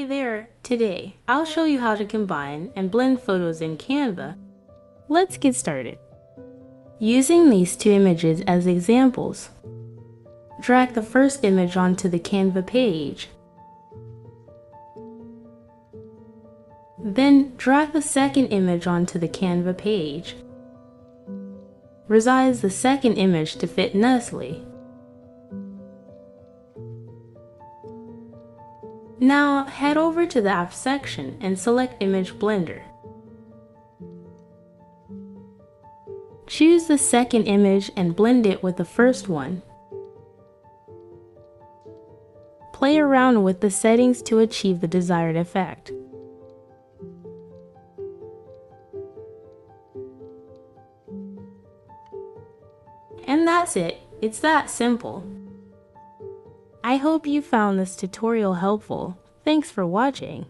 Hey there! Today, I'll show you how to combine and blend photos in Canva. Let's get started. Using these two images as examples, drag the first image onto the Canva page. Then drag the second image onto the Canva page. Resize the second image to fit nicely. Now head over to the Apps section and select Image Blender. Choose the second image and blend it with the first one. Play around with the settings to achieve the desired effect. And that's it. It's that simple. I hope you found this tutorial helpful. Thanks for watching.